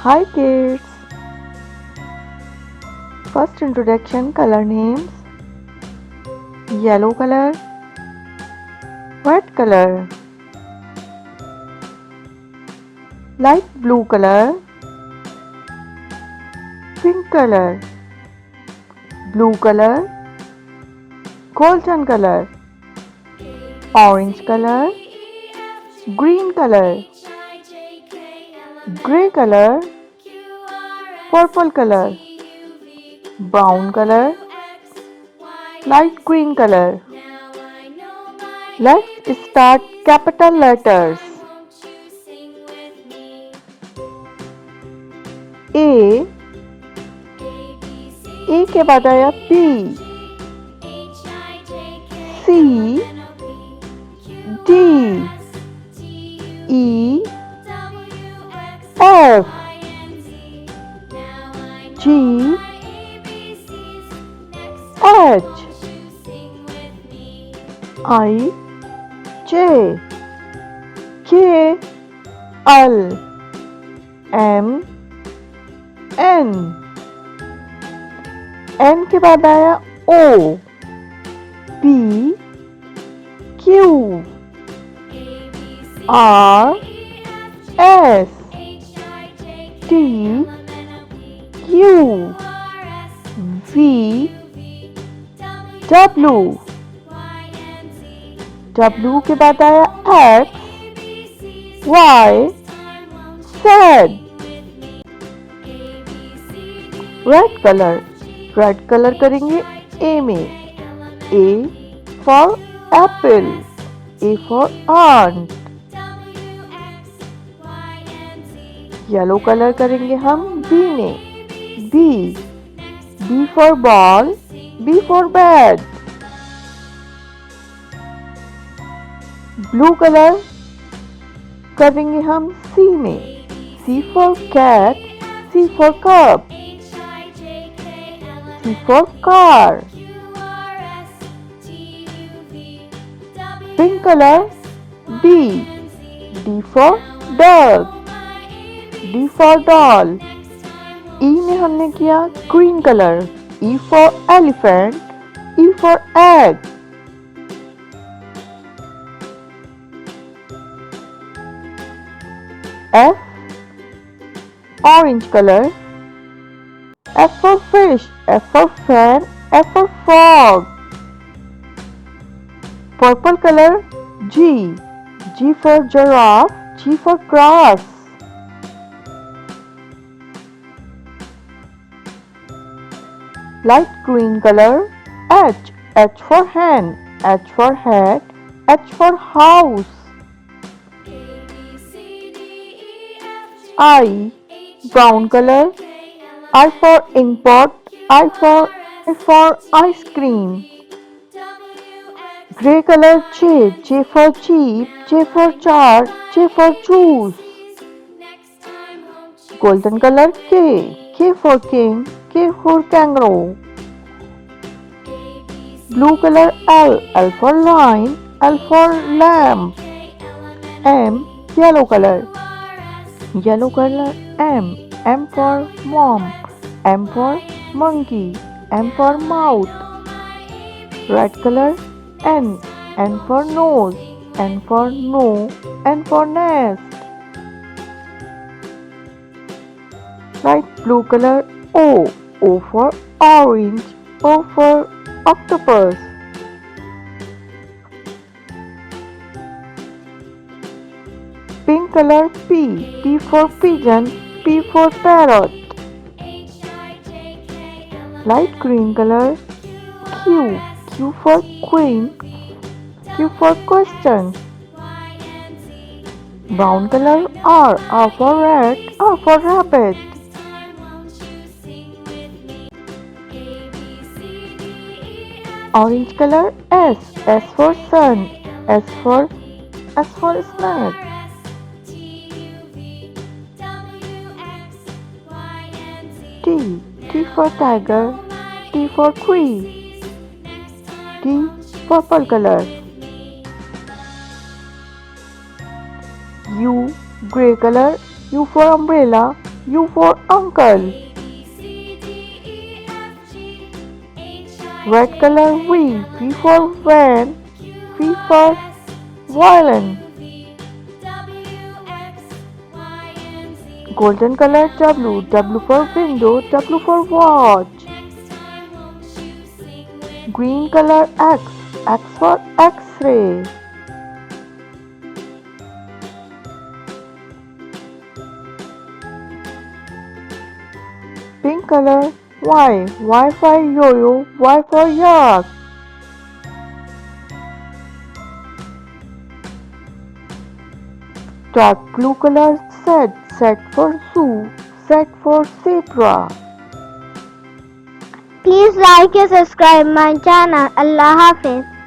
Hi kids! First introduction, color names. Yellow color, red color, light blue color, pink color, blue color, golden color, orange color, green color, grey color, purple color, brown color, light green color. Let's start capital letters. A के बाद आया B, C, D, E, F, G, H, I, J, K, L, M, N. N के बाद आया O, P, Q, R, S, T, U, V, W. W के बाद आया X, Y, Z. Red colour करेंगे A में. A for apple, A for ant. Yellow colour करेंगे हम B में. B for ball, B for bed. Blue colour करेंगे हम C में. C for cat, C for cup, C for car. Pink color D for dog, D for doll. E में हमने किया green color, E for elephant, E for egg. F orange color, F for fish, F for fan, F for frog. Purple color G for giraffe, G for grass. Light green color H for hen, H for hat, H for house. I brown color, I for ink pot, I for ice cream. Grey color J for jeep, J for jar, J for juice. Golden color K for king, K for kangaroo. Blue color L for lion, L for lamb. M yellow color M for mom, M for monkey, M for mouth. Red color N for nose, N for no, N for nest. Light blue color O for orange, O for octopus. Pink color P for pigeon, P for parrot. Light green color Q for queen, Q for question. Brown color R for rat, R for rabbit. Orange color S for sun, S for snake. T for tiger, T for tree. T purple color. U grey color, U for umbrella, U for uncle. Red color V. V for van. V for violin. Golden color W. W for window. W for watch. Green color X. X for X-ray. Pink color Y. Y for yo-yo. Y for yak. Dark blue color Z. Z for zoo. Z for zebra. Please like and subscribe my channel. Allah Hafiz.